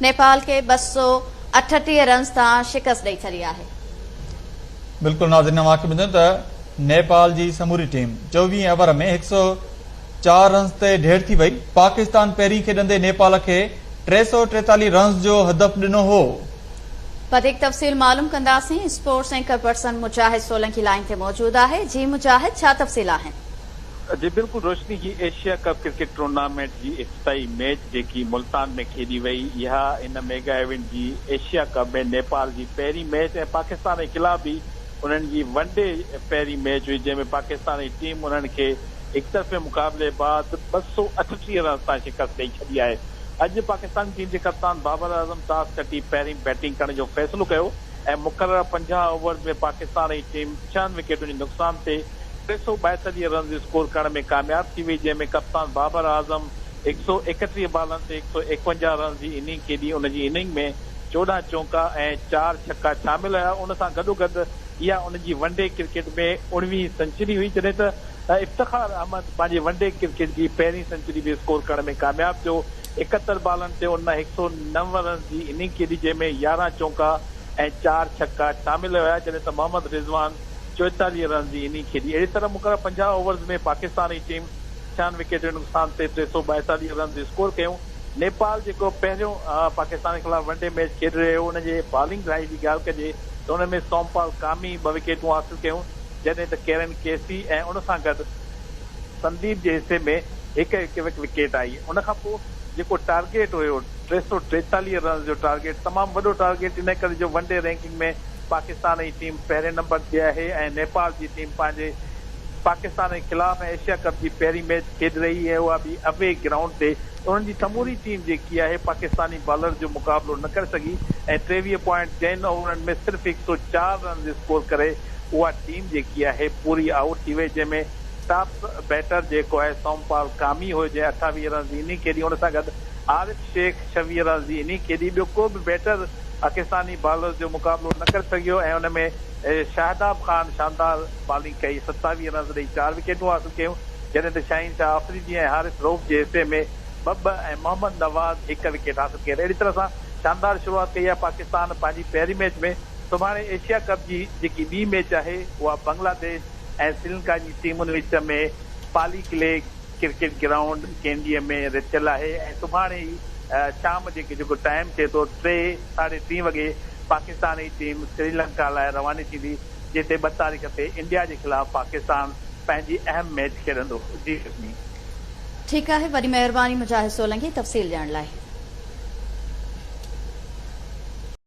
नेपाल के 238 रन सां शिकस्त ॾेई छॾी आहे। बिल्कुल नाज़रीन, वाक़ई ॿुधो त नेपाल जी समूरी टीम 24 ओवर में 104 रन ते ढेर थी वई। पाकिस्तान पहिरीं खेॾंदे नेपाल खे 343 रन जो हदफ ॾिनो हो। वधीक तफ़सील मालूम कंदासीं। स्पोर्ट्स एंकर पर्सन मुजाहिद सोलंकी लाइन ते मौजूद आहे। जी मुजाहिद, छा तफ़सील आहिनि? जी बिल्कुल रोशनी, ही एशिया कप क्रिकेट टूर्नामेंट जी इफ्ताही मैच जेकी मुल्तान में खेॾी वई, इहा इन मेगा इवेंट जी एशिया कप में नेपाल जी पहिरीं मैच ऐं पाकिस्तान जे ख़िलाफ़ बि उन्हनि जी वनडे पहिरीं मैच हुई, जंहिंमें पाकिस्तान जी टीम उन्हनि खे एकतरफ़े मुक़ाबले बाद 238 रन सां शिकस्त ॾेई छॾी आहे। अॼु पाकिस्तान टीम जे कप्तान बाबर आज़म टॉस कटी पहिरीं बैटिंग करण जो फ़ैसिलो कयो ऐं मुक़ररु 50 ओवर में पाकिस्तान जी टीम 6 विकेटुनि जे नुक़सान ते 342 रन स्कोर करण में कामयाब थी वई, जंहिंमें कप्तान बाबर आज़म 131 बॉलनि ते 151 रन जी इनिंग खेॾी। उनजी इनिंग में 14 चौका ऐं 4 छक्का शामिल हुया। उन सां गॾोगॾु इहा उनजी वनडे क्रिकेट में 19वीं सेंचुरी हुई, जॾहिं त इफ्तिखार अहमद पंहिंजे वनडे क्रिकेट जी पहिरीं सेंचुरी बि स्कोर करण में कामयाब थियो। 71 बॉलनि ते उन 109 रन जी इनिंग खेॾी, जंहिंमें 11 चौका ऐं 4 छक्का शामिल हुया, जॾहिं त मोहम्मद रिज़वान 44 रन जी इनिंग खेॾी। अहिड़ी तरह मुक़ररु 50 ओवर्स में पाकिस्तान जी टीम 6 विकेट जो नुक़सान ते 342 रन स्कोर कयूं। नेपाल जेको पहिरियों पाकिस्तान जे ख़िलाफ़ वनडे मैच खेॾी रहियो, हुनजे बॉलिंग ड्राइव जी ॻाल्हि कजे त हुन में सोमपाल कामी 2 विकेटूं हासिल कयूं, जॾहिं त केरन केसी ऐं उन सां गॾु संदीप जे हिसे में हिकु विकेट आई। उन खां पोइ जेको टारगेट हुयो 343 रन जो टारगेट, तमामु वॾो टारगेट, इन करे जो वनडे रैंकिंग में पाकिस्तान जी टीम पहिरें नंबर ते आहे ऐं नेपाल जी टीम पंहिंजे पाकिस्तान जे ख़िलाफ़ एशिया कप जी पहिरीं मैच खेॾ रही है, उहा बि अवे ग्राउंड ते। उन्हनि जी समूरी टीम जेकी आहे पाकिस्तानी बॉलर जो मुक़ाबिलो न करे सघी ऐं 23.10 ओवरनि में सिर्फ़ु 104 रन स्कोर करे उहा टीम जेकी आहे पूरी आउट थी वई, जंहिंमें टॉप बैटर जेको आहे सोमपाल कामी हो, जंहिं 28 रन जी इनिंग खेॾी। उन सां गॾु आरिफ शेख 26 रन जी इनिंग खेॾी। ॿियो को बि बैटर पाकिस्तानी बॉलर जो मुक़ाबिलो न करे सघियो ऐं हुन में शाहदाब ख़ान शानदार बॉलिंग कई, 27 रन ॾेई 4 विकेटूं हासिल कयूं, जॾहिं त शाहीन शाह आफ़रीदी ऐं हारिस रऊफ़ जे हिसे में 2 ऐं मोहम्मद नवाज़ 1 विकेट हासिल कयो। अहिड़ी तरह सां शानदार शुरूआत कई आहे पाकिस्तान पंहिंजी पहिरीं मैच में। सुभाणे एशिया कप जी जेकी ॿी मैच आहे उहा बांग्लादेश ऐं श्रीलंका जी टीमुनि विच में पाली किले क्रिकेट ग्राउंड कैंडीअ में रचियल आहे ऐं सुभाणे ई शाम जेको टाइम थिए थो 3 साढे 3 वॻे पाकिस्तान जी टीम श्रीलंका लाइ रवानी थींदी, जिते 2 तारीख़ ते इंडिया जे ख़िलाफ़ पाकिस्तान पंहिंजी अहम मैच खेॾंदो। जी ठीकु आहे, वॾी महिरबानी मुजाहिद सोलंकी तफ़सील ॼाणण लाइ।